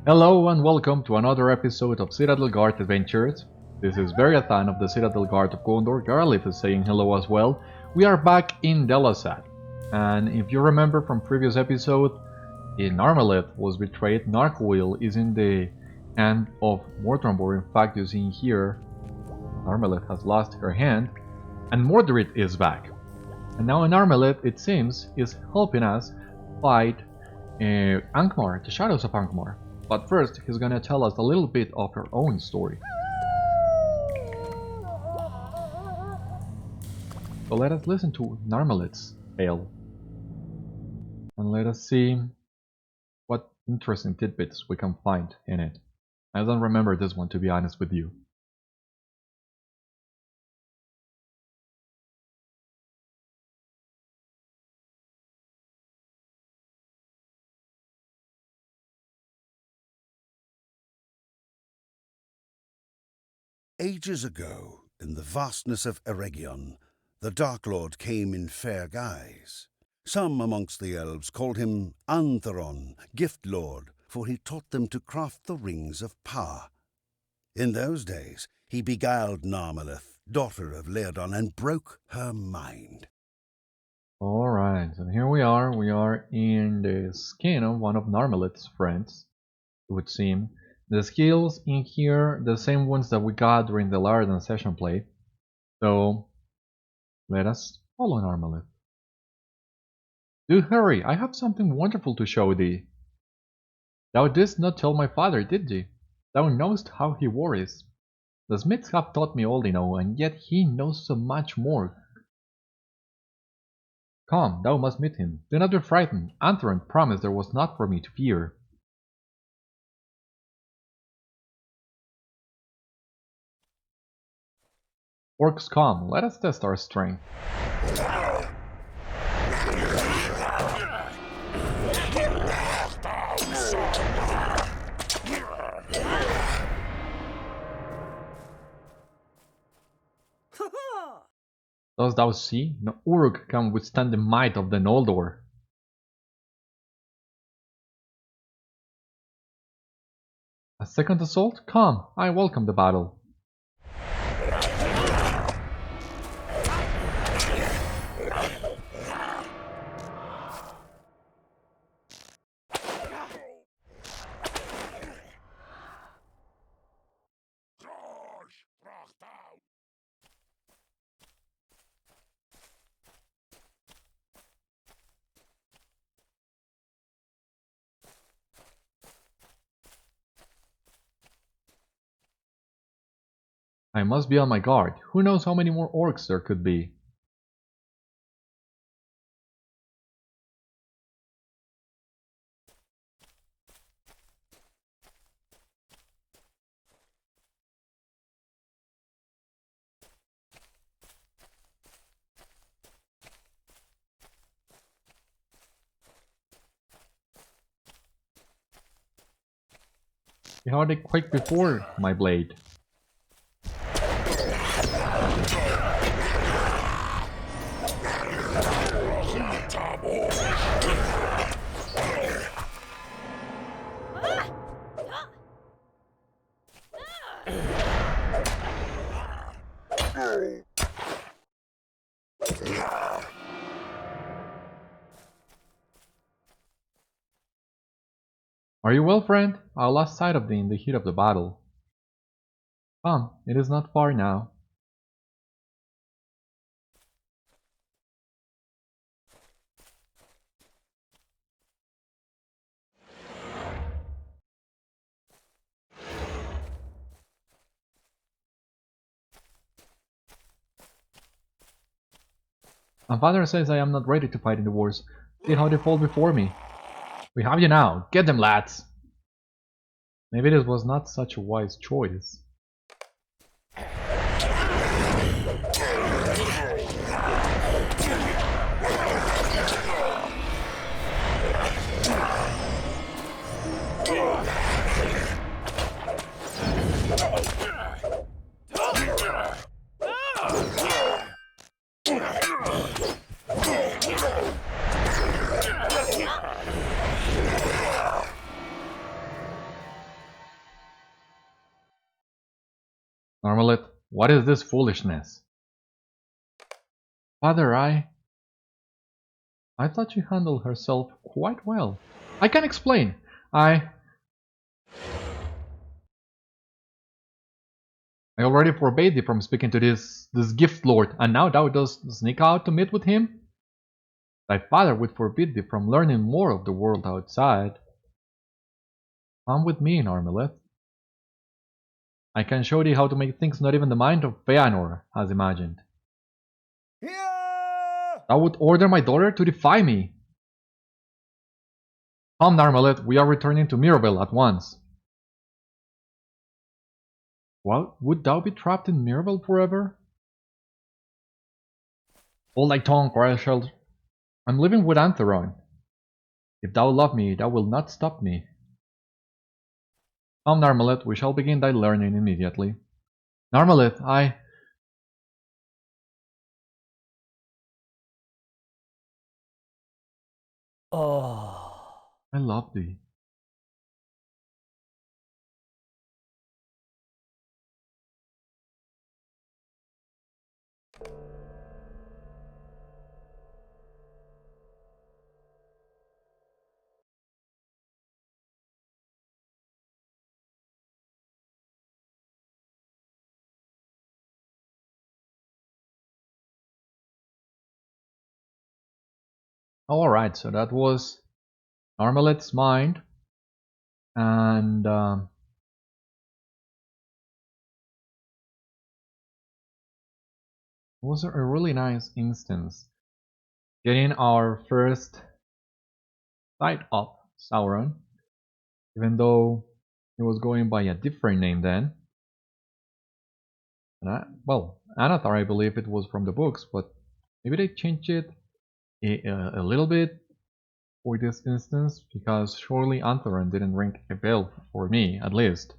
Hello and welcome to another episode of Citadel Guard Adventures. This is Beriathan of the Citadel Guard of Gondor. Garlith is saying hello as well. We are back in Delasad. And if you remember from previous episode, Narmeleth was betrayed. Narchuil is in the hand of Mordrambor. In fact, you see here, Narmeleth has lost her hand. And Mordirith is back. And now Narmeleth, it seems, is helping us fight Angmar, the Shadows of Angmar. But first, he's gonna tell us a little bit of her own story. So let us listen to Narmeleth's tale. And let us see what interesting tidbits we can find in it. I don't remember this one, to be honest with you. Ages ago, in the vastness of Eregion, the Dark Lord came in fair guise. Some amongst the elves called him Antheron, Gift Lord, for he taught them to craft the rings of power. In those days, he beguiled Narmeleth, daughter of Laerdan, and broke her mind. Alright, so here we are in the skin of one of Narmeleth's friends, it would seem. The skills in here, the same ones that we got during the Laerdan session play. So, let us follow Narmeleth. Do hurry, I have something wonderful to show thee. Thou didst not tell my father, did thee? Thou knowest how he worries. The smiths have taught me all they know, and yet he knows so much more. Come, thou must meet him. Do not be frightened. Antheron promised there was naught for me to fear. Orcs come, let us test our strength. Dost thou see? No Uruk can withstand the might of the Noldor. A second assault? Come, I welcome the battle. I must be on my guard. Who knows how many more orcs there could be? How they quake before my blade? Are you well, friend? I lost sight of thee in the heat of the battle. Come, it is not far now. My father says I am not ready to fight in the wars. See how they fall before me. We have you now. Get them, lads. Maybe this was not such a wise choice. Narmeleth, what is this foolishness? Father, I thought she handled herself quite well. I can explain. I already forbade thee from speaking to this gift lord, and now thou dost sneak out to meet with him? Thy father would forbid thee from learning more of the world outside. Come with me, Narmeleth. I can show thee how to make things not even the mind of Feanor has imagined. Yeah! Thou would order my daughter to defy me. Come, Narmeleth, we are returning to Mirabel at once. What, would thou be trapped in Mirabel forever? Hold thy tongue, or I shall... I'm living with Antheron. If thou love me, thou wilt not stop me. Come, Narmeleth, we shall begin thy learning immediately. Narmeleth, I love thee. Alright, so that was Narmeleth's mind. And it was a really nice instance. Getting our first sight of Sauron, even though he was going by a different name then. And well, Anathar, I believe it was from the books, but maybe they changed it a little bit for this instance, because surely Antheron didn't ring a bell for me, at least.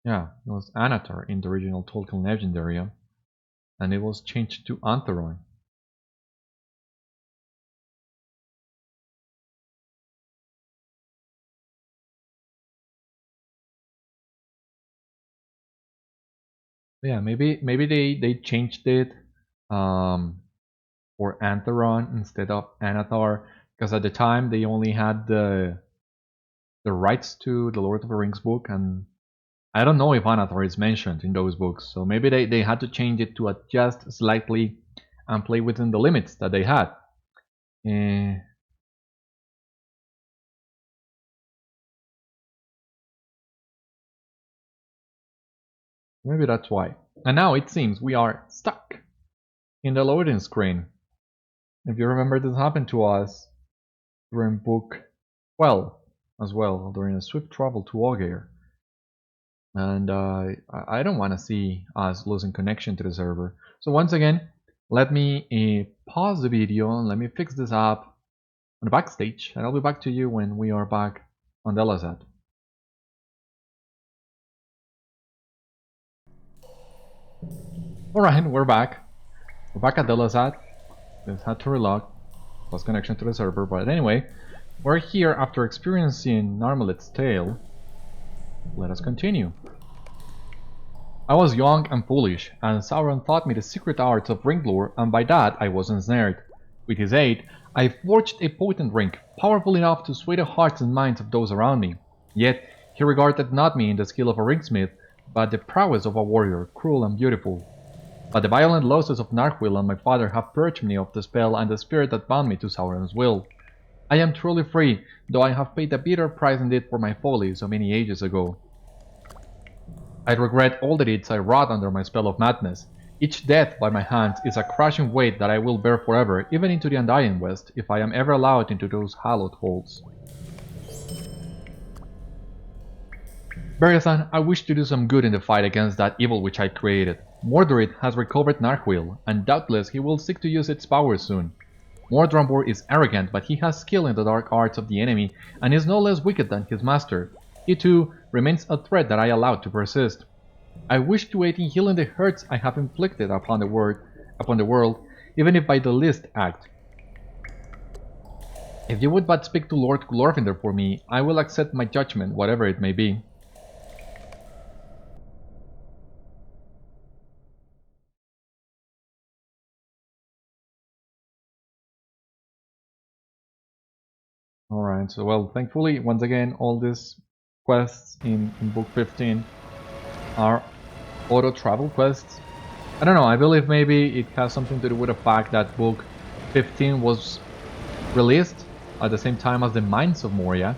Yeah, it was Anatar in the original Tolkien Legendary, and it was changed to Antheron. Yeah, maybe they changed it for Antheron instead of Anathar, because at the time they only had the rights to the Lord of the Rings book, and I don't know if Anathar is mentioned in those books, so maybe they had to change it to adjust slightly and play within the limits that they had. Maybe that's why. And now it seems we are stuck in the loading screen. If you remember, this happened to us during book 12 as well, during a swift travel to Augir. And I don't want to see us losing connection to the server. So once again, let me pause the video and let me fix this up on the backstage, and I'll be back to you when we are back on Delazad. Alright, we're back. We're back at Delazad. Just had to relog, lost connection to the server, but anyway, we're here after experiencing Narmeleth's tale. Let us continue. I was young and foolish, and Sauron taught me the secret arts of ring lore, and by that I was ensnared. With his aid, I forged a potent ring, powerful enough to sway the hearts and minds of those around me. Yet, he regarded not me in the skill of a ringsmith, but the prowess of a warrior, cruel and beautiful. But the violent losses of Narchuil and my father have purged me of the spell and the spirit that bound me to Sauron's will. I am truly free, though I have paid a bitter price indeed for my folly so many ages ago. I regret all the deeds I wrought under my spell of madness. Each death by my hands is a crushing weight that I will bear forever, even into the Undying West, if I am ever allowed into those hallowed halls. Beriathan, I wish to do some good in the fight against that evil which I created. Mordirith has recovered Narchuil, and doubtless he will seek to use its power soon. Mordrambor is arrogant, but he has skill in the dark arts of the enemy, and is no less wicked than his master. He too remains a threat that I allowed to persist. I wish to aid in healing the hurts I have inflicted upon the world, even if by the least act. If you would but speak to Lord Glorfindel for me, I will accept my judgment, whatever it may be. Alright, so well, thankfully, once again, all these quests in Book 15 are auto-travel quests. I don't know, I believe maybe it has something to do with the fact that Book 15 was released at the same time as the Mines of Moria.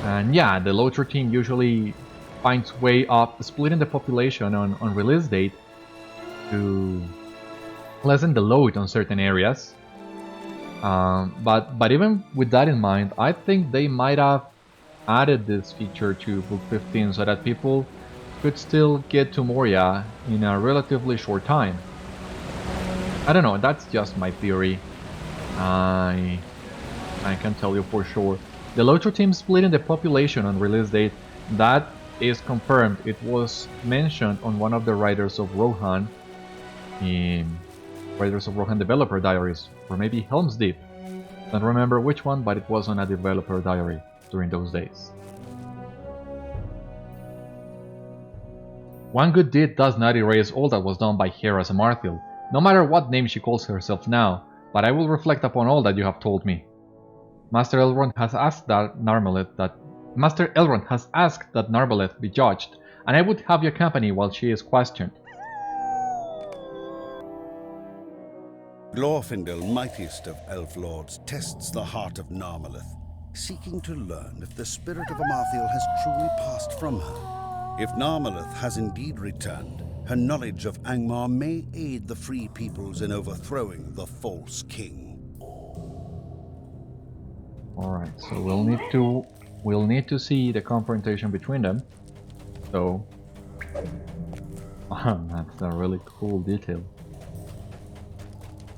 And yeah, the LOTRO team usually finds way of splitting the population on release date to lessen the load on certain areas. But even with that in mind, I think they might have added this feature to Book 15 so that people could still get to Moria in a relatively short time. I don't know, that's just my theory. I can tell you for sure. The LOTRO team splitting the population on release date, that is confirmed. It was mentioned on one of the Riders of Rohan in Riders of Rohan developer diaries, or maybe Helm's Deep. Don't remember which one, but it was on a developer diary during those days. One good deed does not erase all that was done by her as Amarthiel, no matter what name she calls herself now, but I will reflect upon all that you have told me. Master Elrond has asked that Narmeleth be judged, and I would have you accompany while she is questioned. Glorfindel, mightiest of elf lords, tests the heart of Narmeleth, seeking to learn if the spirit of Amarthiel has truly passed from her. If Narmeleth has indeed returned, her knowledge of Angmar may aid the free peoples in overthrowing the false king. Alright, so we'll need to see the confrontation between them. So that's a really cool detail.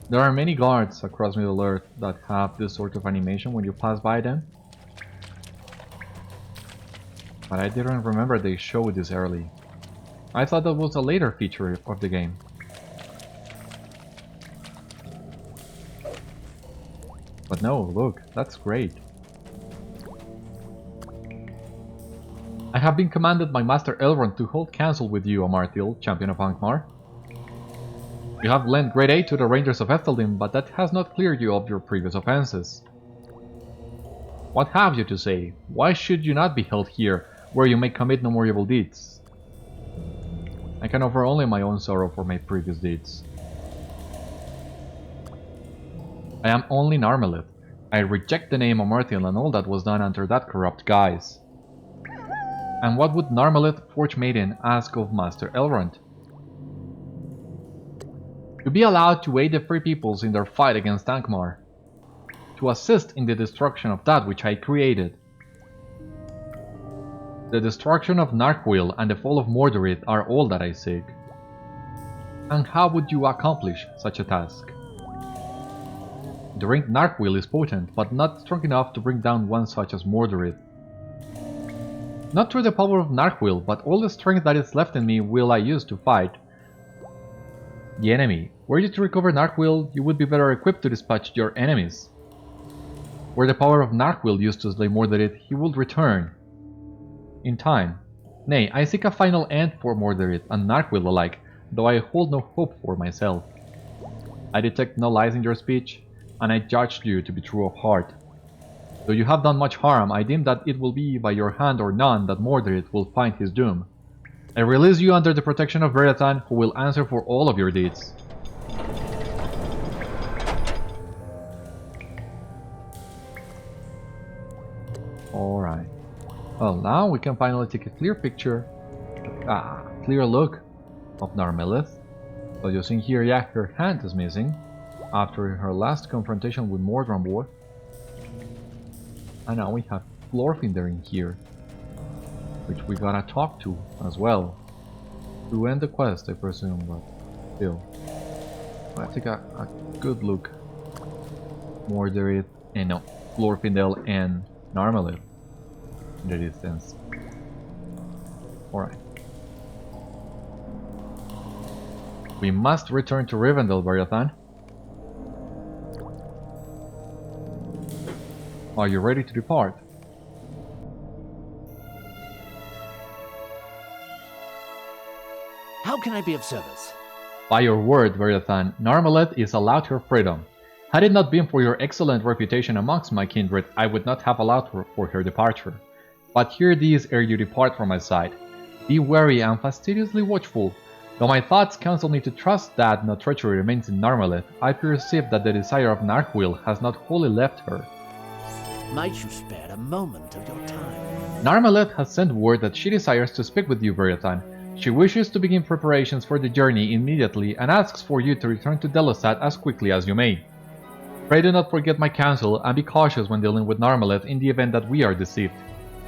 There are many guards across Middle-earth that have this sort of animation when you pass by them. But I didn't remember they showed this early. I thought that was a later feature of the game. But no, look, that's great. I have been commanded by Master Elrond to hold council with you, Amarthiel, champion of Angmar. You have lent great aid to the Rangers of Etheldim, but that has not cleared you of your previous offenses. What have you to say? Why should you not be held here, where you may commit no more evil deeds? I can offer only my own sorrow for my previous deeds. I am only Narmeleth. I reject the name Amarthiel and all that was done under that corrupt guise. And what would Narmeleth Forge-maiden ask of Master Elrond? To be allowed to aid the free peoples in their fight against Angmar. To assist in the destruction of that which I created. The destruction of Narchuil and the fall of Mordirith are all that I seek. And how would you accomplish such a task? The ring Narchuil is potent, but not strong enough to bring down one such as Mordirith. Not through the power of Narchuil, but all the strength that is left in me will I use to fight the enemy. Were you to recover Narchuil, you would be better equipped to dispatch your enemies. Were the power of Narchuil used to slay Mordirith, he would return. In time. Nay, I seek a final end for Mordirith and Narchuil alike, though I hold no hope for myself. I detect no lies in your speech, and I judged you to be true of heart. Though you have done much harm, I deem that it will be by your hand or none that Mordirith will find his doom. I release you under the protection of Beriathan, who will answer for all of your deeds. Alright. Well, now we can finally take a clear picture, clear look of Narmeleth. So you see here, yeah, her hand is missing after her last confrontation with Mordrambor. And now we have Glorfindel in here, which we gotta talk to as well. To end the quest, I presume, but still. I take a good look. Mordirith, and no, Glorfindel and Narmeleth in the distance. Alright. We must return to Rivendell, Beriathan. Are you ready to depart? How can I be of service? By your word, Beriathan, Narmeleth is allowed her freedom. Had it not been for your excellent reputation amongst my kindred, I would not have allowed for her departure. But hear these ere you depart from my side. Be wary and fastidiously watchful. Though my thoughts counsel me to trust that no treachery remains in Narmeleth, I perceive that the desire of Narchuil has not wholly left her. Might you spare a moment of your time? Narmeleth has sent word that she desires to speak with you, Beriathan. She wishes to begin preparations for the journey immediately and asks for you to return to Delasad as quickly as you may. Pray do not forget my counsel and be cautious when dealing with Narmeleth in the event that we are deceived.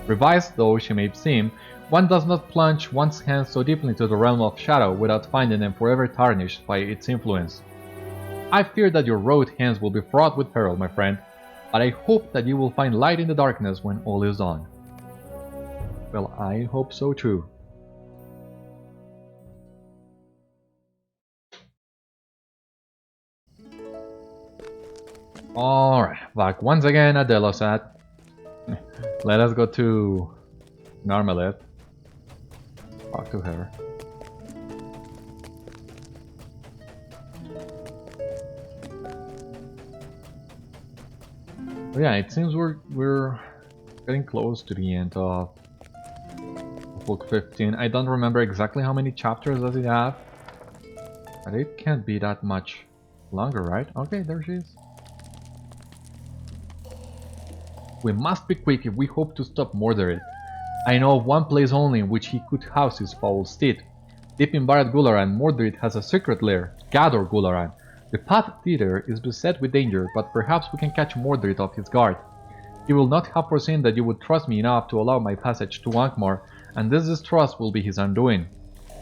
Revised though she may seem, one does not plunge one's hands so deeply into the realm of shadow without finding them forever tarnished by its influence. I fear that your road hence will be fraught with peril, my friend, but I hope that you will find light in the darkness when all is done. Well, I hope so too. Alright, back once again at Delasad. Let us go to Narmeleth. Talk to her. But yeah, it seems we're getting close to the end of book 15. I don't remember exactly how many chapters does it have, but it can't be that much longer, right? Okay, there she is. We must be quick if we hope to stop Mordirith. I know of one place only in which he could house his foul steed. Deep in Gador Gúlaran, Mordirith has a secret lair, Gador Gúlaran. The path thither is beset with danger, but perhaps we can catch Mordirith off his guard. He will not have foreseen that you would trust me enough to allow my passage to Angmar, and this distrust will be his undoing.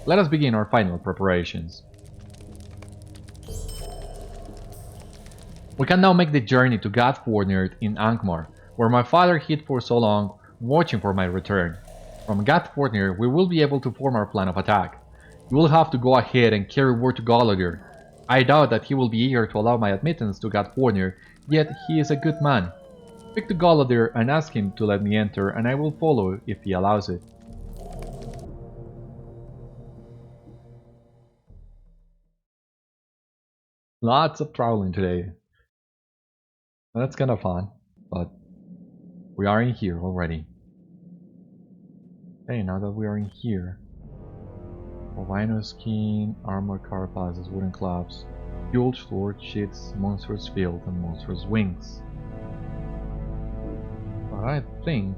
Let us begin our final preparations. We can now make the journey to Gath Forthnír in Angmar, where my father hid for so long, watching for my return. From Gath Forthnír, we will be able to form our plan of attack. You will have to go ahead and carry word to Golodir. I doubt that he will be eager to allow my admittance to Gath Forthnír, yet he is a good man. Speak to Golodir and ask him to let me enter, and I will follow if he allows it. Lots of traveling today. That's kind of fun, but we are in here already. Okay, now that we are in here, albino skin, armor carapaces, wooden clubs, jeweled sword, sheaths, monstrous field, and monstrous wings. But I think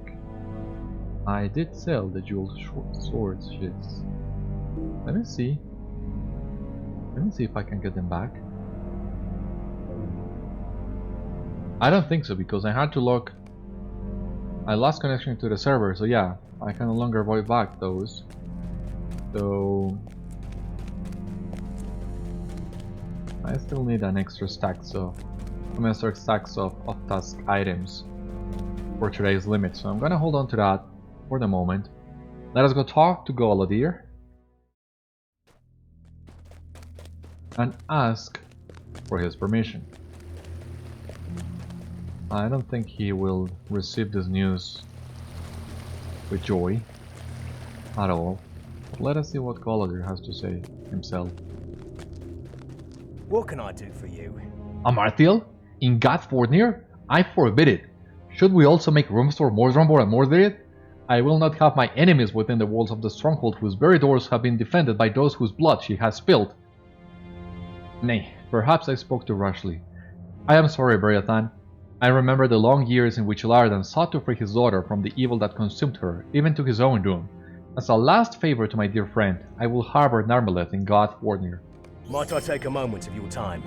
I did sell the jeweled sword sheaths. Let me see. Let me see if I can get them back. I don't think so, because I had to log. I lost connection to the server, so yeah, I can no longer buy back those. So I still need an extra stacks of task items for today's limit, so I'm gonna hold on to that for the moment. Let us go talk to Golodir and ask for his permission. I don't think he will receive this news with joy at all. But let us see what Golodir has to say himself. What can I do for you? Amarthiel? In Gath Forthnír? I forbid it. Should we also make rooms for Mordrambor and Mordirith? I will not have my enemies within the walls of the stronghold whose very doors have been defended by those whose blood she has spilled. Nay, perhaps I spoke too rashly. I am sorry, Beriathan. I remember the long years in which Laerdan sought to free his daughter from the evil that consumed her, even to his own doom. As a last favor to my dear friend, I will harbor Narmeleth in Gath Forthnír. Might I take a moment of your time?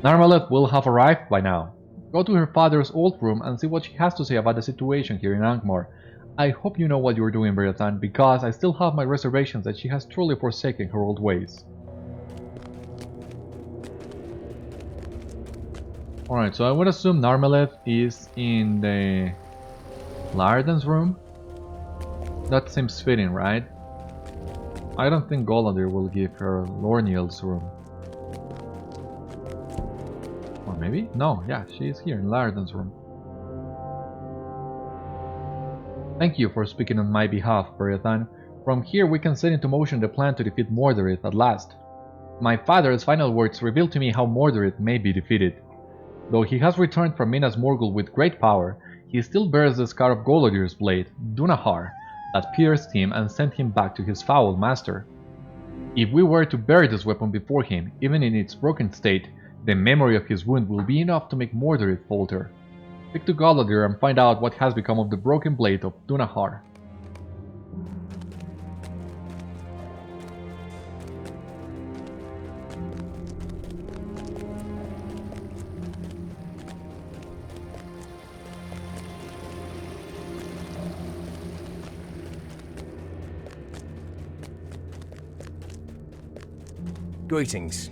Narmeleth will have arrived by now. Go to her father's old room and see what she has to say about the situation here in Angmar. I hope you know what you are doing, Beriathan, because I still have my reservations that she has truly forsaken her old ways. Alright, so I would assume Narmeleth is in the Laerdan's room. That seems fitting, right? I don't think Golodir will give her Lorniel's room. Or maybe? No, yeah, she is here in Laerdan's room. Thank you for speaking on my behalf, Beriathan. From here we can set into motion the plan to defeat Mordirith at last. My father's final words revealed to me how Mordirith may be defeated. Though he has returned from Minas Morgul with great power, he still bears the scar of Golodir's blade, Dúnachar, that pierced him and sent him back to his foul master. If we were to bury this weapon before him, even in its broken state, the memory of his wound will be enough to make Mordirith falter. Speak to Golodir and find out what has become of the broken blade of Dúnachar. Greetings.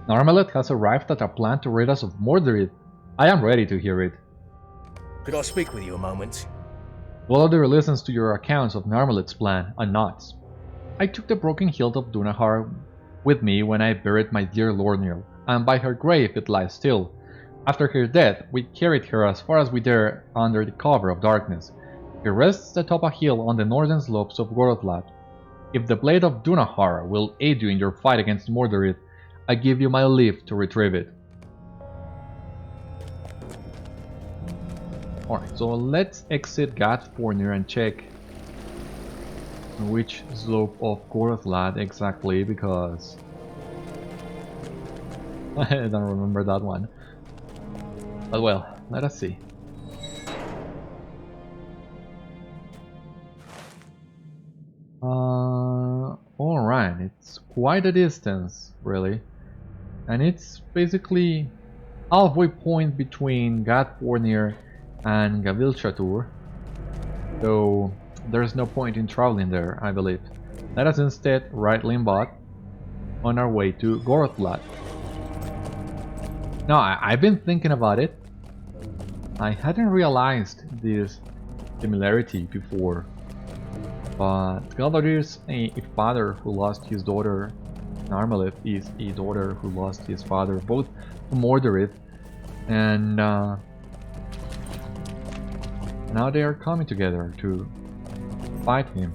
Narmeleth has arrived at a plan to rid us of Mordirith. I am ready to hear it. Could I speak with you a moment? Golodir listens to your accounts of Narmeleth's plan and nods. I took the broken hilt of Dúnachar with me when I buried my dear Lorniel, and by her grave it lies still. After her death, we carried her as far as we dare under the cover of darkness. She rests atop a hill on the northern slopes of Gorothlad. If the blade of Dúnachar will aid you in your fight against Mordirith, I give you my leave to retrieve it. Alright, so let's exit Gath Forthnír and check which slope of Gorothlad exactly, because I don't remember that one. But well, let us see. Alright, it's quite a distance, really. And it's basically halfway point between Gath Forthnír and Gavilchatur, though there's no point in traveling there, I believe. Let us instead ride Limbot on our way to Gorothlad. Now, I've been thinking about it. I hadn't realized this similarity before, but Golodir is a father who lost his daughter. Narmeleth is a daughter who lost his father, both to Mordirith, and now they are coming together to fight him.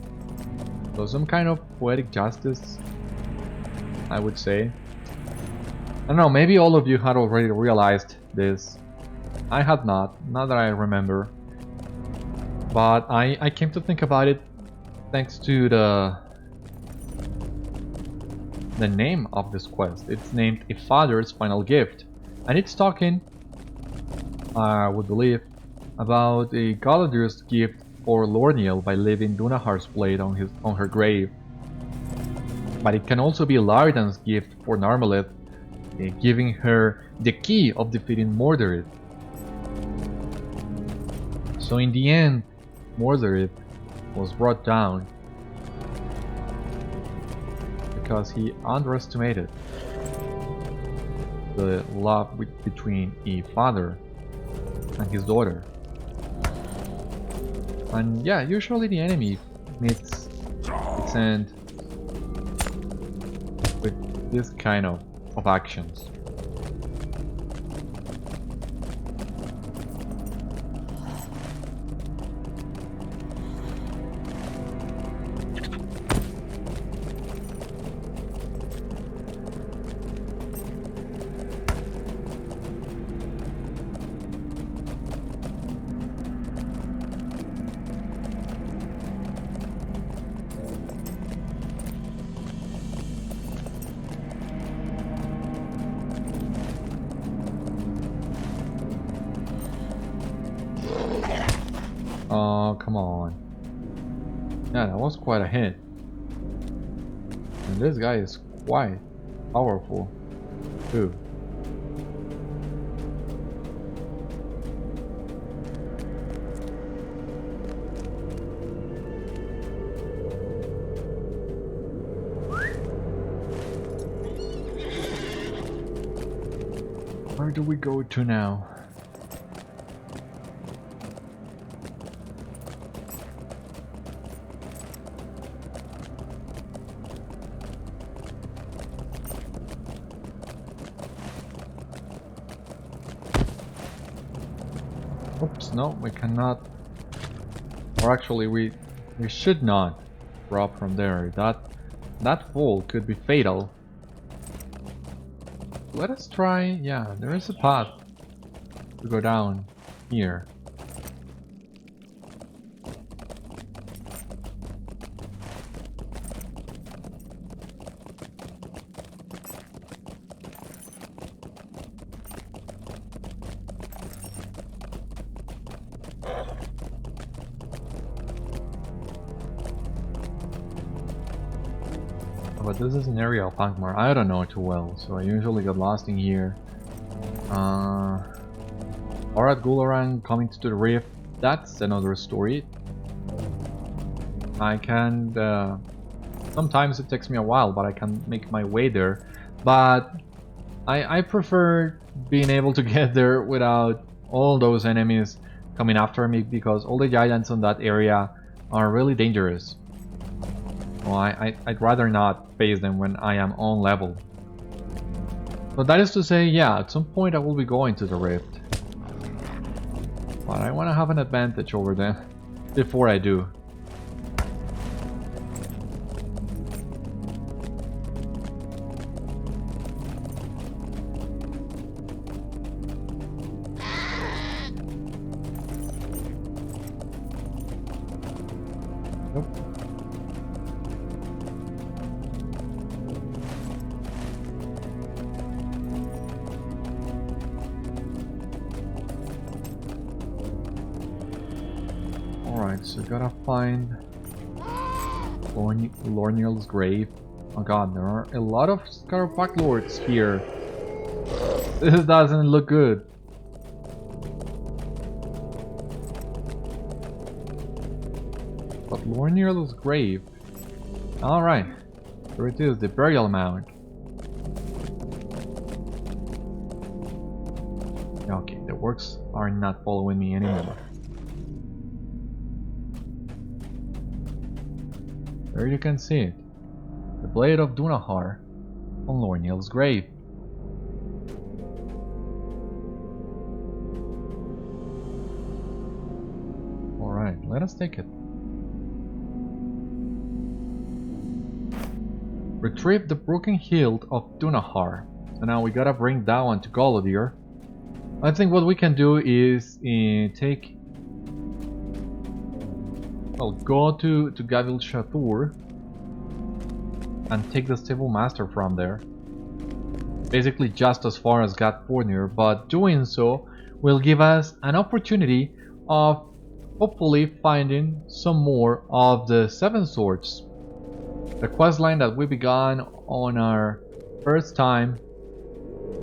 So some kind of poetic justice, I would say. I don't know, maybe all of you had already realized this. I had not that I remember. But I came to think about it thanks to the name of this quest. It's named A Father's Final Gift, and it's talking, I would believe, about a Golodir's gift for Lorniel by leaving Dúnachar's blade on her grave. But it can also be Laerdan's gift for Narmeleth, giving her the key of defeating Mordirith. So in the end, Mordirith was brought down because he underestimated the love between a father and his daughter. And yeah, usually the enemy meets its end with this kind of actions. Oh, come on. Yeah, that was quite a hit. And this guy is quite powerful, too. Where do we go to now? Oops, no, we cannot Or actually, we should not drop from there. That fall could be fatal. Let us try. Yeah, there is a path to go down here. But this is an area of Angmar I don't know too well, so I usually get lost in here. Gador Gúlaran coming to the Rift, that's another story. I can... sometimes it takes me a while, but I can make my way there. But I prefer being able to get there without all those enemies coming after me, because all the giants in that area are really dangerous. Well, I'd rather not face them when I am on level. But that is to say, yeah, at some point I will be going to the Rift. But I want to have an advantage over them before I do. Nope. Alright, so gotta find Lorniel's grave. Oh god, there are a lot of Scarpack lords here. This doesn't look good. But Lorniel's grave. Alright, here it is, the burial mound. Okay, the works are not following me anymore. There you can see it. The blade of Dúnachar on Lorniel's grave. Alright, let us take it. Retrieve the broken hilt of Dúnachar. So now we gotta bring that one to Golodir. I think what we can do is take... Well, go to Gulfindel and take the Stable Master from there. Basically just as far as Gath Forthnír, but doing so will give us an opportunity of hopefully finding some more of the Seven Swords. The questline that we began on our first time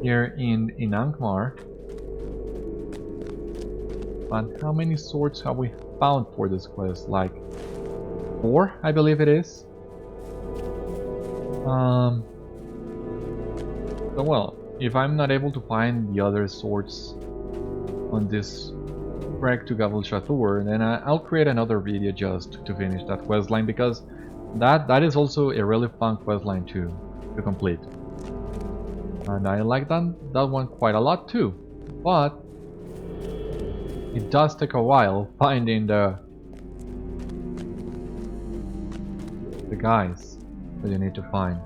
here in Angmar. But how many swords have we found for this quest? Like 4, I believe it is. So well, if I'm not able to find the other swords on this trek to Gulfindel, then I'll create another video just to finish that questline, because that is also a really fun questline to complete. And I like that one quite a lot too. But it does take a while finding the guys that you need to find.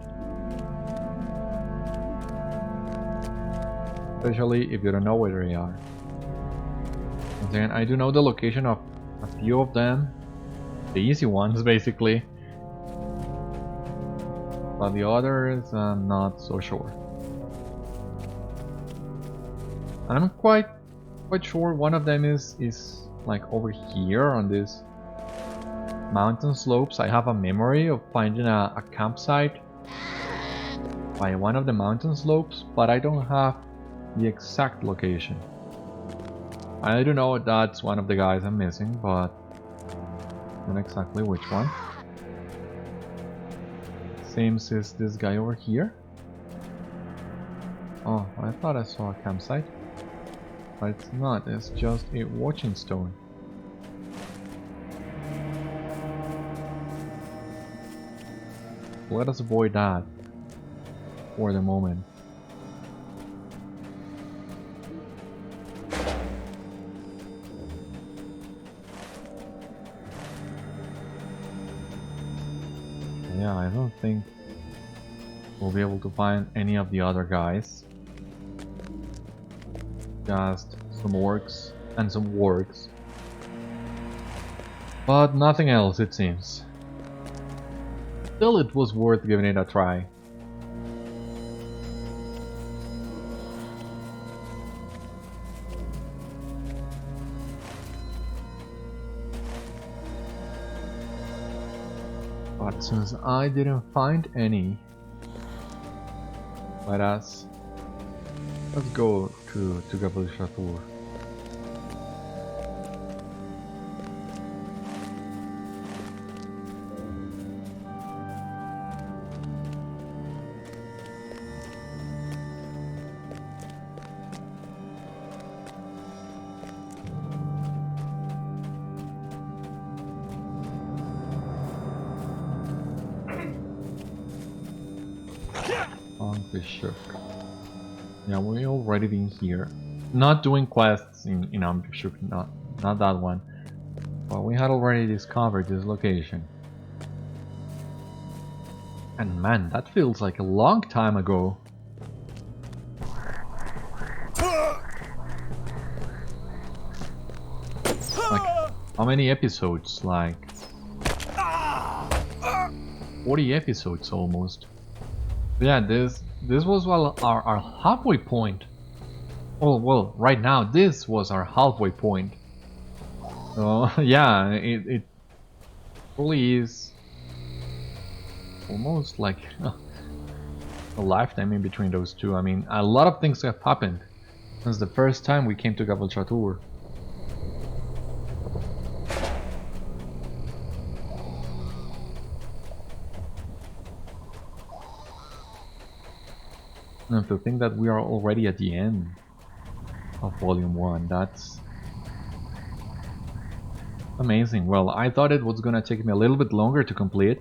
Especially if you don't know where they are. And then I do know the location of a few of them. The easy ones, basically. But the others, I'm not so sure. I'm quite sure one of them is like over here on this mountain slopes. I have a memory of finding a campsite by one of the mountain slopes, but I don't have the exact location. I do know that's one of the guys I'm missing, but not exactly which one. Seems it's this guy over here. Oh, I thought I saw a campsite. But it's not, it's just a watching stone. Let us avoid that for the moment. Well, I don't think we'll be able to find any of the other guys. Just some orcs and some wargs. But nothing else, it seems. Still, it was worth giving it a try. But since I didn't find any, let's go to Gavel-Shatur. Ambushook. Yeah, we already been here. Not doing quests in Ambushook, not that one. But we had already discovered this location. And man, that feels like a long time ago. Like, how many episodes? Like 40 episodes almost. Yeah, this was our halfway point. Oh well, right now this was our halfway point. So yeah, it really is almost like a lifetime in between those two. I mean, a lot of things have happened since the first time we came to Gavel-Shatur. And to think that we are already at the end of Volume 1, that's amazing. Well, I thought it was gonna take me a little bit longer to complete.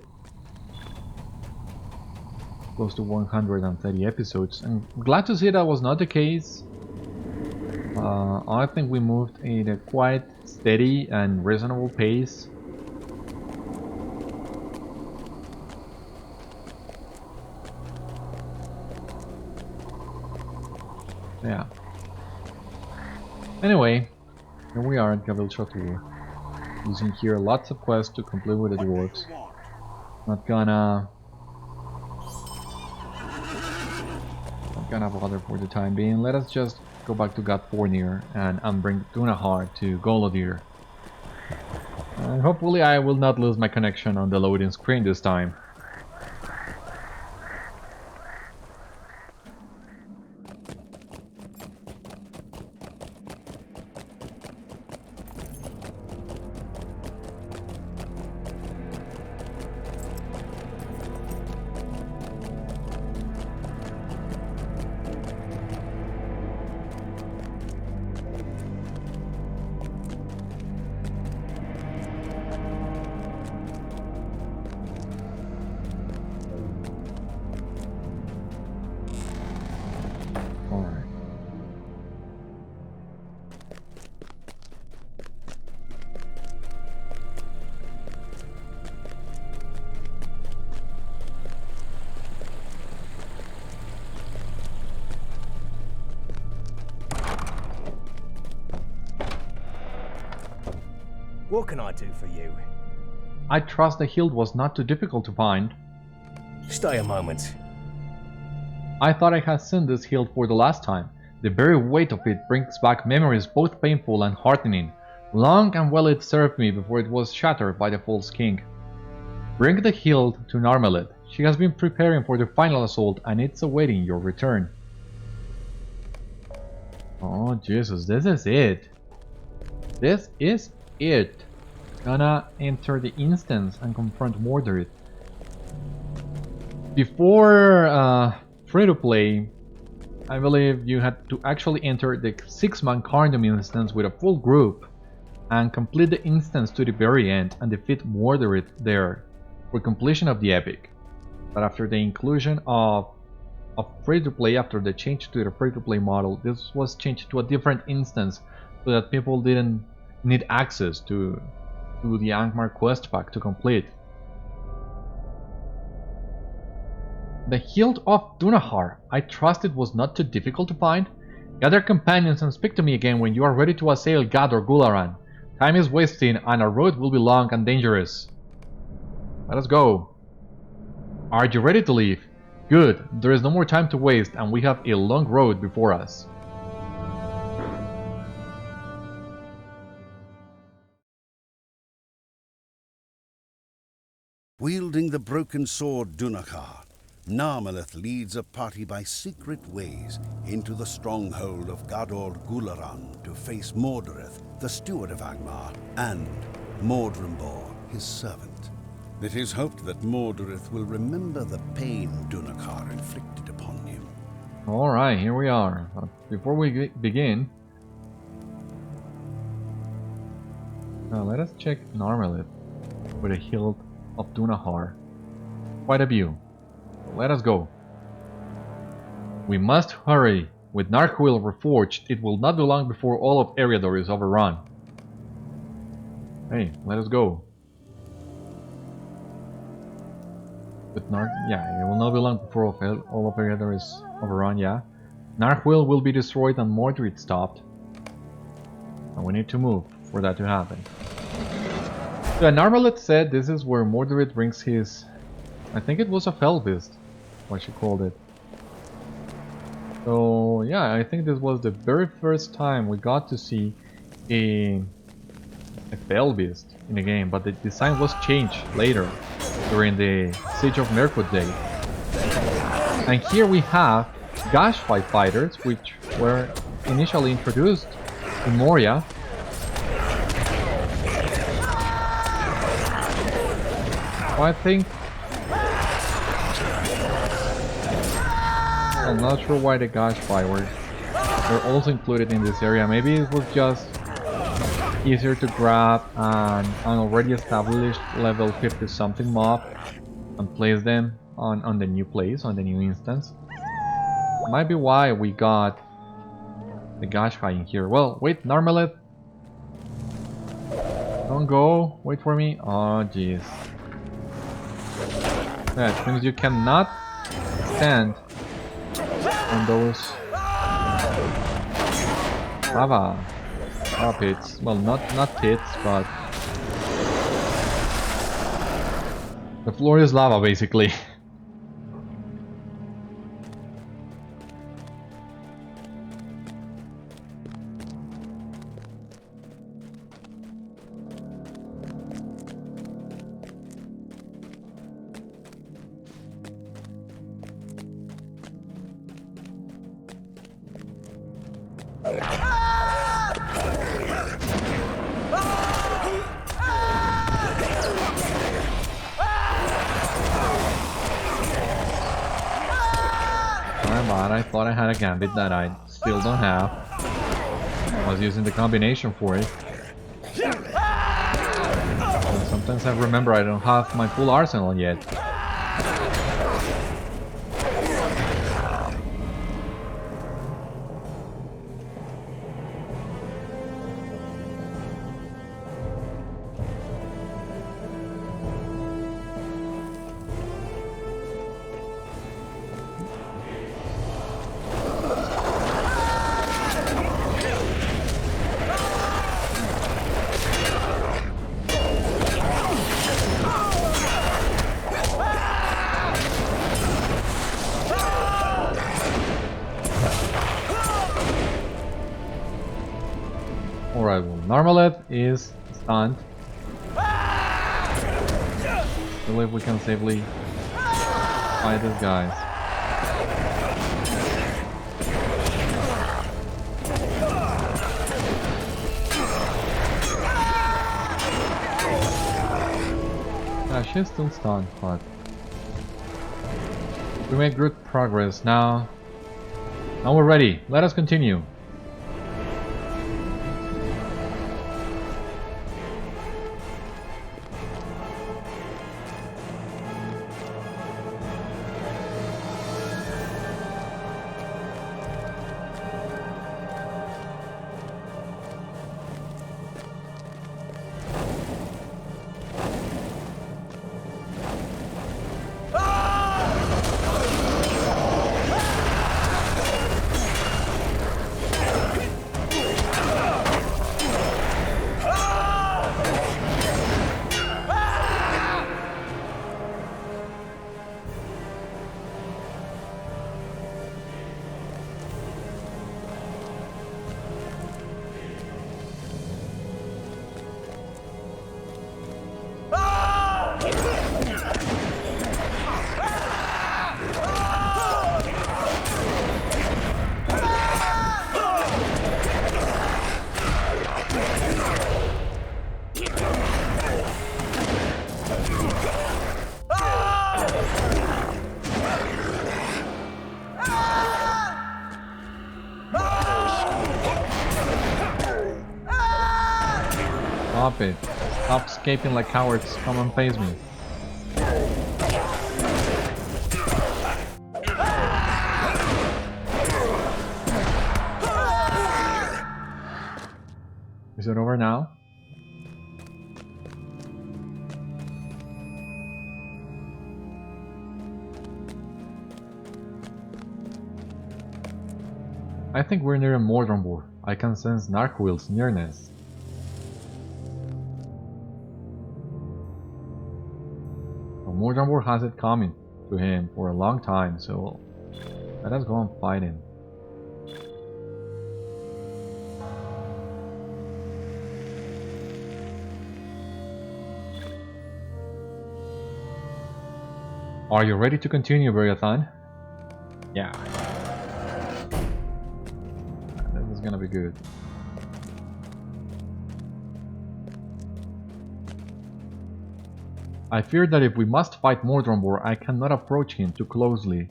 Close to 130 episodes. I'm glad to see that was not the case. I think we moved at a quite steady and reasonable pace. Yeah. Anyway, here we are at Gavel-Shatur, using here lots of quests to complete with the dwarves. Not gonna bother for the time being. Let us just go back to Gath Forthnír and bring Dúnachar to Golodir. And hopefully I will not lose my connection on the loading screen this time. What can I do for you? I trust the hilt was not too difficult to find. Stay a moment. I thought I had seen this hilt for the last time. The very weight of it brings back memories both painful and heartening. Long and well it served me before it was shattered by the false king. Bring the hilt to Narmeleth. She has been preparing for the final assault and it's awaiting your return. Oh Jesus, this is it. This is it. Gonna enter the instance and confront Mordirith. Before free-to-play, I believe you had to actually enter the 6-man Carndom instance with a full group and complete the instance to the very end and defeat Mordirith there for completion of the epic. But after the inclusion of free-to-play, after the change to the free-to-play model, this was changed to a different instance so that people didn't need access to the Angmar quest pack to complete. The Hilt of Dúnachar. I trust it was not too difficult to find. Gather companions and speak to me again when you are ready to assail Gador Gúlaran. Time is wasting and our road will be long and dangerous. Let us go. Are you ready to leave? Good. There is no more time to waste and we have a long road before us. Wielding the broken sword Dúnachar, Narmeleth leads a party by secret ways into the stronghold of Gador Gúlaran to face Mordirith, the steward of Angmar, and Mordrambor, his servant. It is hoped that Mordirith will remember the pain Dúnachar inflicted upon him. Alright, here we are. Before we begin, let us check Narmeleth with a hilt of Dúnachar. Quite a view. Let us go. We must hurry. With Narchuil reforged, it will not be long before all of Eriador is overrun. Hey, let us go. With yeah, it will not be long before all of Eriador is overrun, yeah. Narchuil will be destroyed and Mordirith stopped. And we need to move for that to happen. Yeah, Narmeleth said this is where Mordirith brings his... I think it was a Felbeast, what she called it. So yeah, I think this was the very first time we got to see a Felbeast in the game, but the design was changed later during the Siege of Mirkwood Day. And here we have Gashfly fighters, which were initially introduced in Moria. I think I'm not sure why the Gashfly were also included in this area. Maybe it was just easier to grab an already established level 50 something mob and place them on the new place, on the new instance. Might be why we got the Gashfly in here. Well, wait, Narmeleth. Don't go. Wait for me. Oh, jeez. That means you cannot stand on those lava pits. Well, not pits, but the floor is lava basically. I thought I had a gambit that I still don't have. I was using the combination for it. And sometimes I remember I don't have my full arsenal yet. Alright, well, Narmeleth is stunned. I believe we can safely fight these guys. Yeah, she's still stunned, but we made good progress. Now we're ready. Let us continue. Stop it. Stop escaping like cowards. Come and face me. Is it over now? I think we're near Mordrambor. I can sense Narchuil's nearness. Well, Mordrambor has it coming to him for a long time, so let us go and fight him. Are you ready to continue, Beriathan? Yeah. This is gonna be good. I fear that if we must fight Mordrambor, I cannot approach him too closely.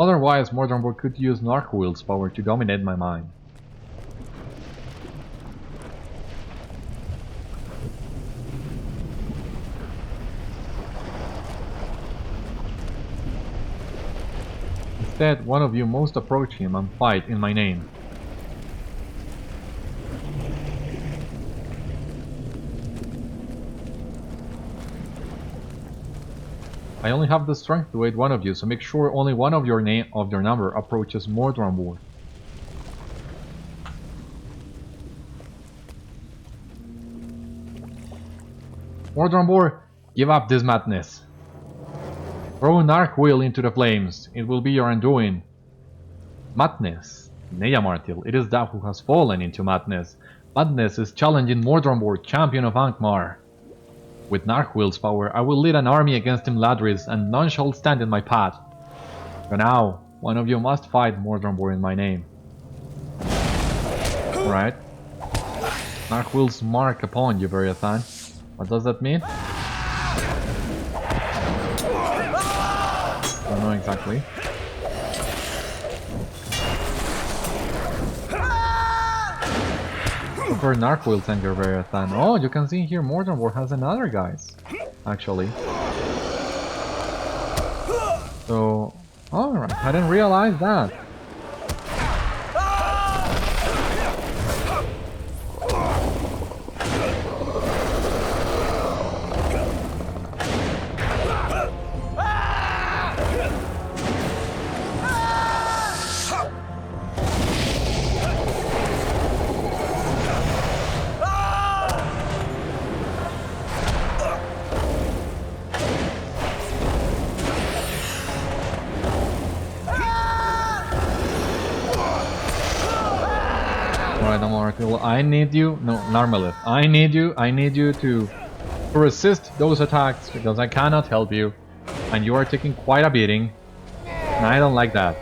Otherwise, Mordrambor could use Narchuil's power to dominate my mind. Instead, one of you must approach him and fight in my name. I only have the strength to aid one of you, so make sure only one of your number approaches Mordrambor. Mordrambor, give up this madness. Throw Narchuil into the flames. It will be your undoing. Madness? Nay, Amarthiel, it is thou who has fallen into madness. Madness is challenging Mordrambor, champion of Angmar. With Narchuil's power, I will lead an army against Imladris, and none shall stand in my path. For now, one of you must fight Mordrambor in my name. Alright. Narchuil's mark upon you, Beriathan. What does that mean? Don't know exactly. For Narchuil's anger, Beriathan. Oh, you can see here Mordrambor has another guys, actually. So, alright, I didn't realize that. I need you, no, Narmeleth, I need you to resist those attacks, because I cannot help you, and you are taking quite a beating, and I don't like that.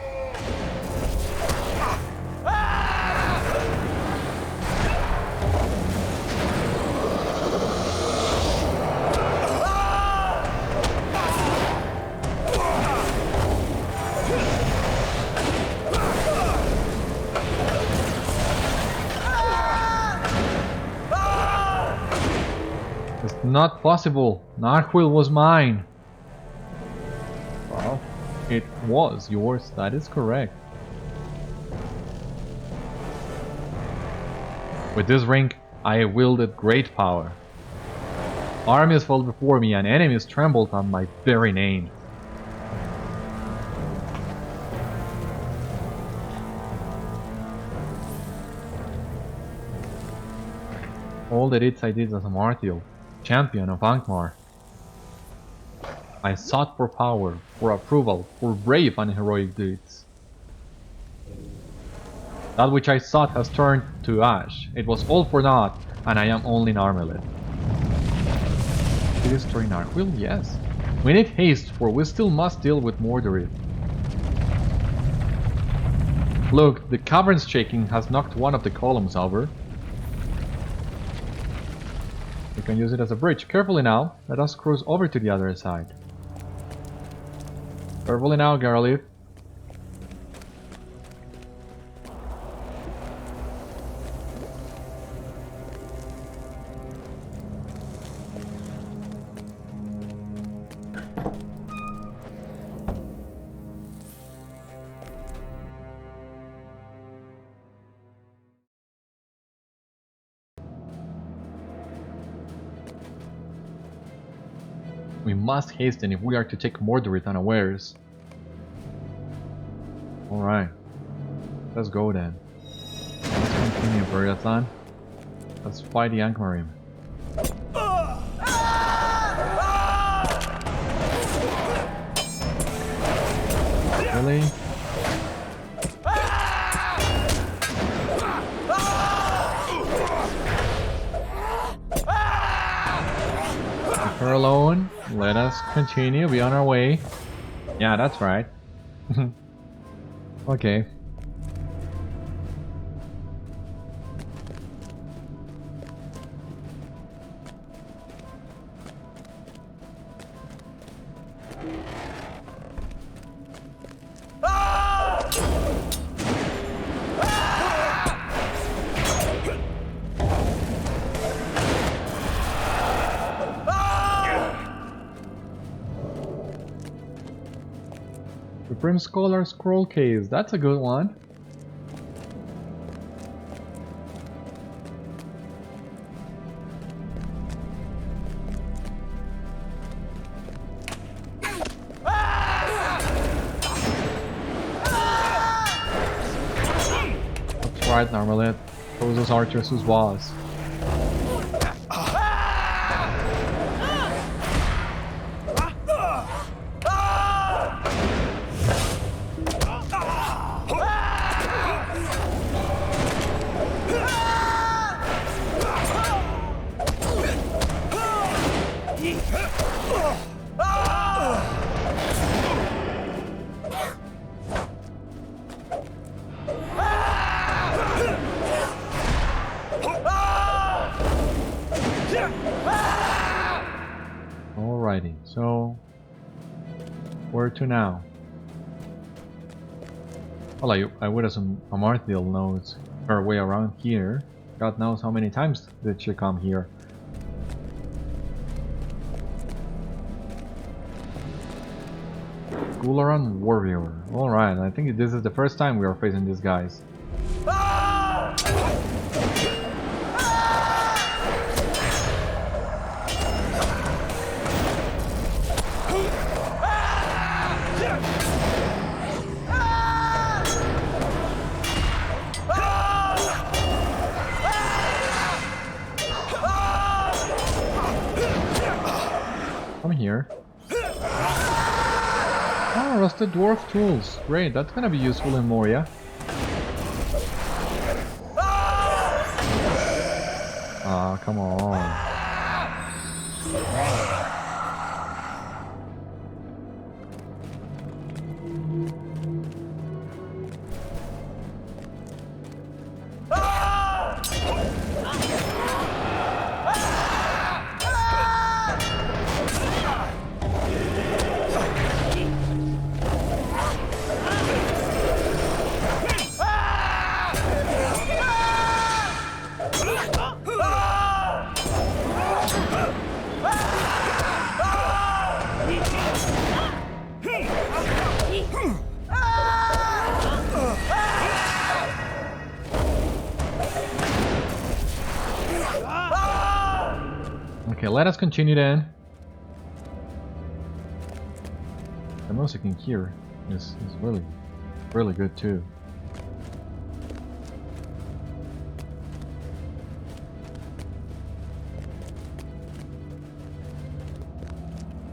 Not possible. Narchuil was mine. Well, it was yours. That is correct. With this ring, I wielded great power. Armies fell before me, and enemies trembled at my very name. All the deeds I did as Amarthiel, champion of Angmar. I sought for power, for approval, for brave and heroic deeds. That which I sought has turned to ash. It was all for naught, and I am only Narmeleth. To destroy Narchuil? Yes. We need haste, for we still must deal with Mordirith. Look, the cavern's shaking has knocked one of the columns over. We can use it as a bridge. Carefully now, let us cross over to the other side. Carefully now, Garlic. We must hasten if we are to take Mordirith unawares. Alright. Let's go then. Let's continue, Beriathan. Let's fight the Ankmarim. Really? Leave her alone. Let us continue. Be on our way. Yeah, that's right. Okay. The Brim Scholar Scroll Case, that's a good one. That's right, Narmeleth. Those archers whose was. Alrighty, so where to now? Well, I would have some Amarthiel knows her way around here. God knows how many times did she come here. Gúlaran Warrior. Alright, I think this is the first time we are facing these guys. Come here. Ah, rusted dwarf tools. Great, that's gonna be useful in Moria. Ah, come on. Okay, let us continue then. The music in here is really good too.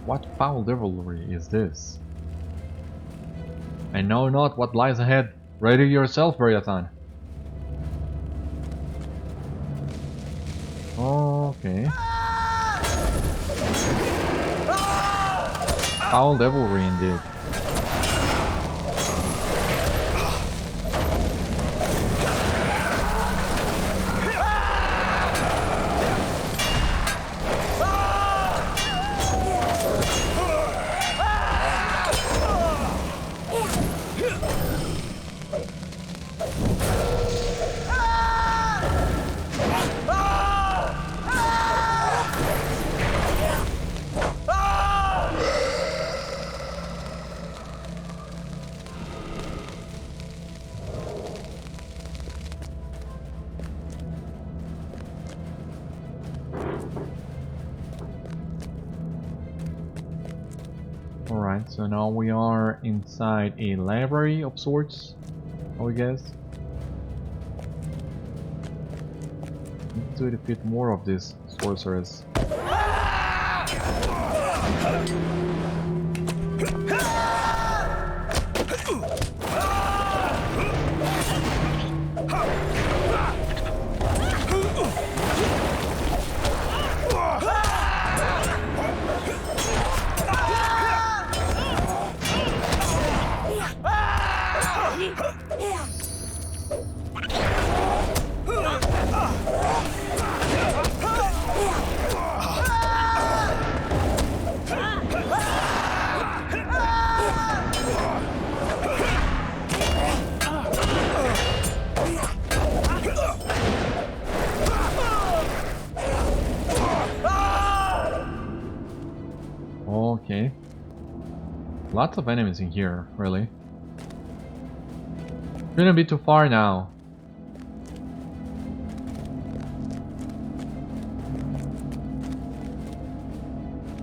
What foul devilry is this? I know not what lies ahead. Ready yourself, Beriathan. Okay. Foul devilry indeed. Alright, so now we are inside a library of sorts, I guess. Need to defeat more of these sorcerers. Okay. Lots of enemies in here, really. Shouldn't be too far now.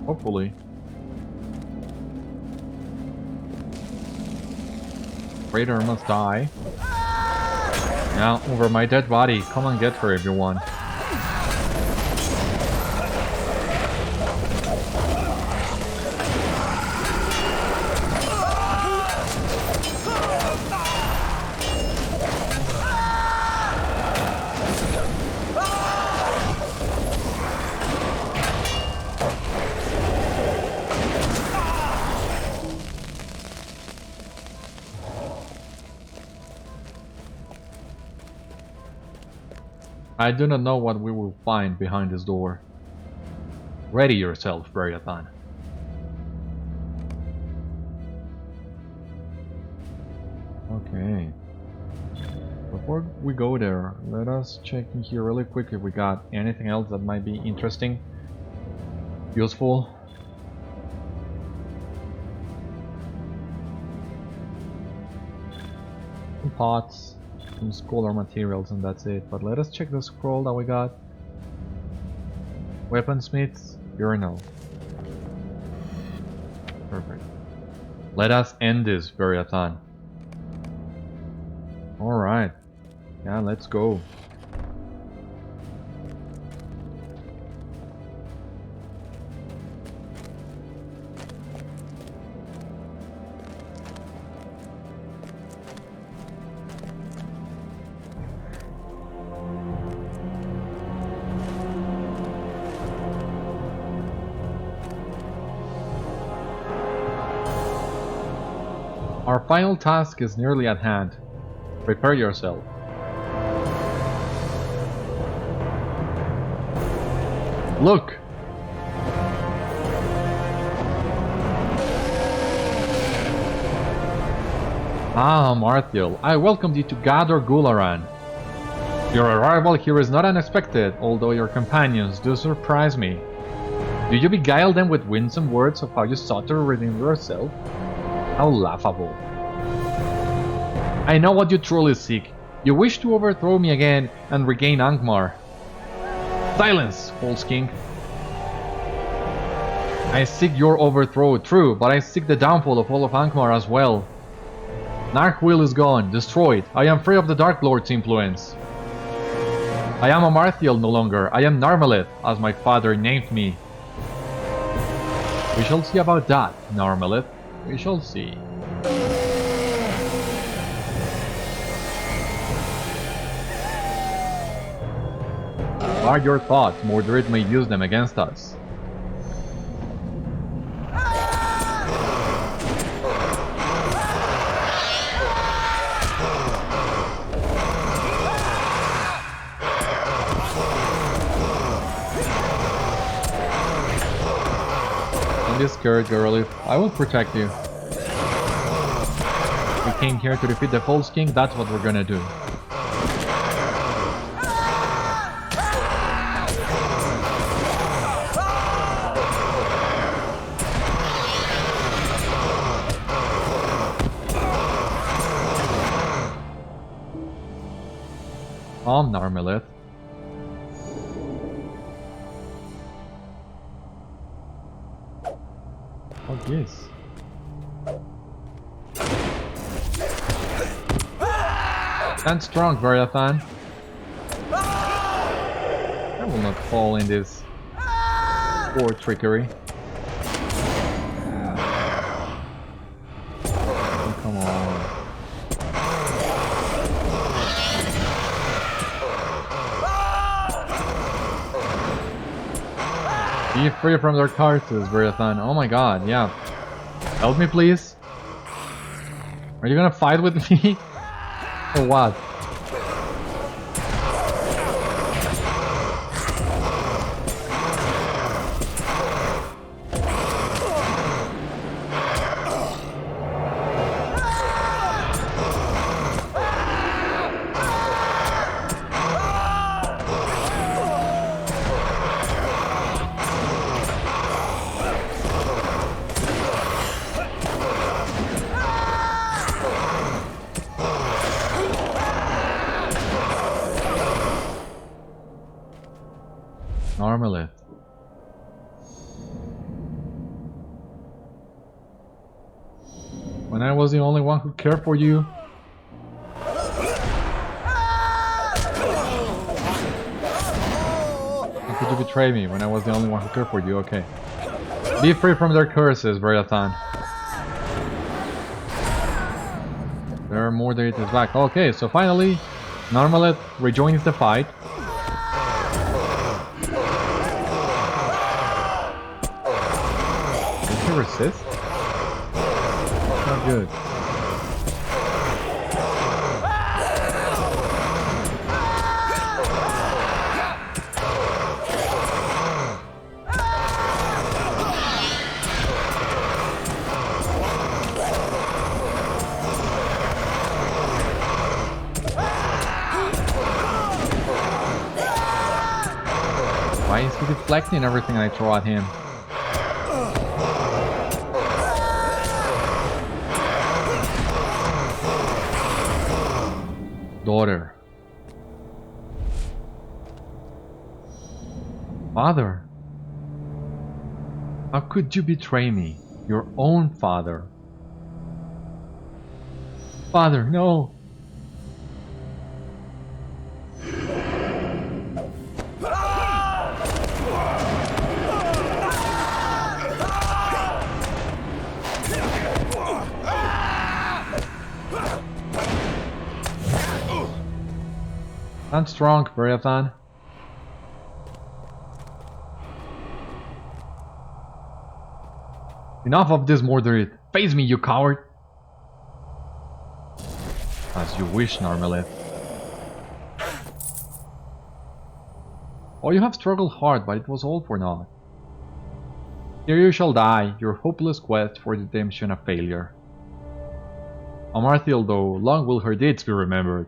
Hopefully. Raider must die. Now, over my dead body. Come and get her if you want. I do not know what we will find behind this door. Ready yourself, Beriathan. Okay. Before we go there, let us check in here really quick if we got anything else that might be interesting, useful. Some pots. Some scholar materials and that's it, but let us check the scroll that we got. Weaponsmith's Urinal. Perfect. Let us end this, Beriathan. Alright. Yeah, let's go. Our final task is nearly at hand. Prepare yourself. Look! Ah, Amarthiel, I welcome thee to Gador Gúlaran. Your arrival here is not unexpected, although your companions do surprise me. Do you beguile them with winsome words of how you sought to redeem yourself? How laughable. I know what you truly seek. You wish to overthrow me again and regain Angmar. Silence, false king. I seek your overthrow, true, but I seek the downfall of all of Angmar as well. Narchuil is gone, destroyed. I am free of the Dark Lord's influence. I am Amarthiel no longer. I am Narmeleth, as my father named me. We shall see about that, Narmeleth. We shall see. Guard your thoughts, Mordirith may use them against us. Don't be scared, girlie. I will protect you. We came here to defeat the False King, that's what we're gonna do. Narmeleth. What's this? Stand strong, Beriathan. I will not fall in this poor trickery. Oh, come on. Be free from their curses, Beriathan. Oh my god, yeah. Help me, please. Are you gonna fight with me? Or what? Narmeleth. When I was the only one who cared for you. How could you betray me when I was the only one who cared for you? Okay. Be free from their curses, Beriathan. There are more Mordirith is back. Okay, so finally, Narmeleth rejoins the fight. Resist? Not good. Why is he deflecting everything I throw at him? Daughter. Father. How could you betray me? Your own father. Father, no. Stand strong, Beriathan. Enough of this, Mordirith. Face me, you coward! As you wish, Narmeleth. Oh, you have struggled hard, but it was all for naught. Here you shall die, your hopeless quest for redemption a failure. Amarthiel, though, long will her deeds be remembered.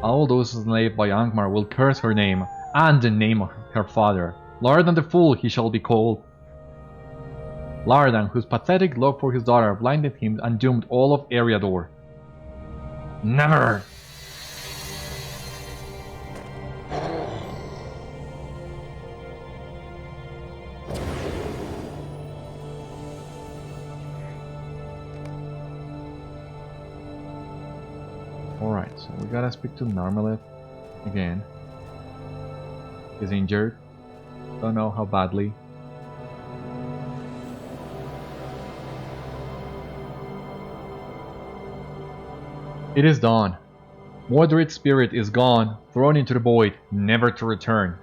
All those enslaved by Angmar will curse her name, and the name of her father. Laerdan the Fool he shall be called. Laerdan, whose pathetic love for his daughter blinded him and doomed all of Eriador. Never! Alright, so we gotta speak to Narmeleth again. He's injured. Don't know how badly. It is dawn. Mordirith's spirit is gone, thrown into the void, never to return.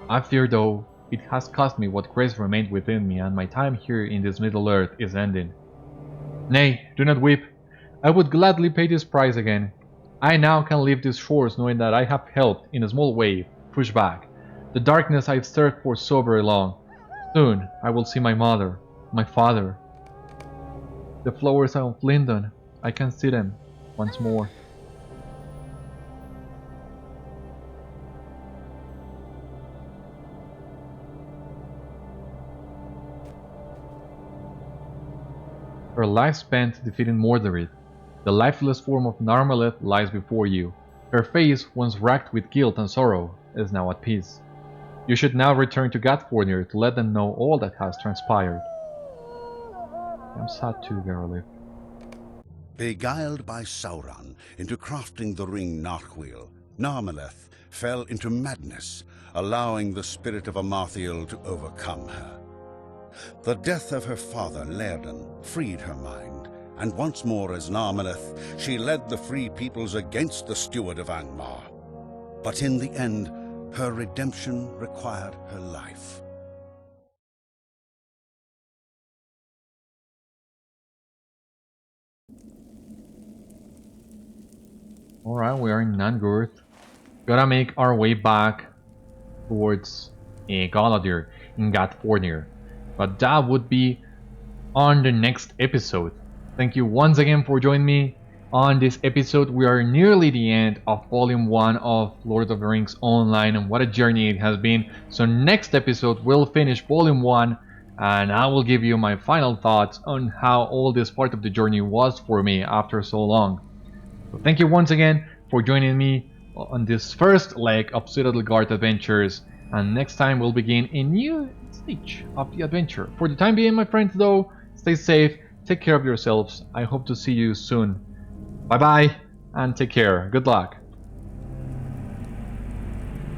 I fear, though, it has cost me what grace remained within me, and my time here in this Middle Earth is ending. Nay, do not weep. I would gladly pay this price again. I now can leave these shores knowing that I have helped, in a small way, push back the darkness I've searched for so very long. Soon I will see my mother, my father. The flowers of Lindon, I can see them once more. Her life spent defeating Mordirith. The lifeless form of Narmeleth lies before you. Her face, once racked with guilt and sorrow, is now at peace. You should now return to Gath Forthnír to let them know all that has transpired. I'm sad too, Garlic. Beguiled by Sauron into crafting the ring Narchuil, Narmeleth fell into madness, allowing the spirit of Amarthiel to overcome her. The death of her father, Laerdan, freed her mind, and once more as Narmeleth, she led the free peoples against the steward of Angmar. But in the end, her redemption required her life. Alright, we are in Nangurth. Gotta make our way back towards Golodir in Gath Forthnír. But that would be on the next episode. Thank you once again for joining me on this episode. We are nearly the end of Volume 1 of Lord of the Rings Online, and what a journey it has been. So next episode we'll finish Volume 1, and I will give you my final thoughts on how all this part of the journey was for me after so long. So thank you once again for joining me on this first leg of Citadel Guard adventures, and next time we'll begin a new stage of the adventure. For the time being, my friends, though, stay safe, take care of yourselves. I hope to see you soon. Bye bye, and take care. Good luck.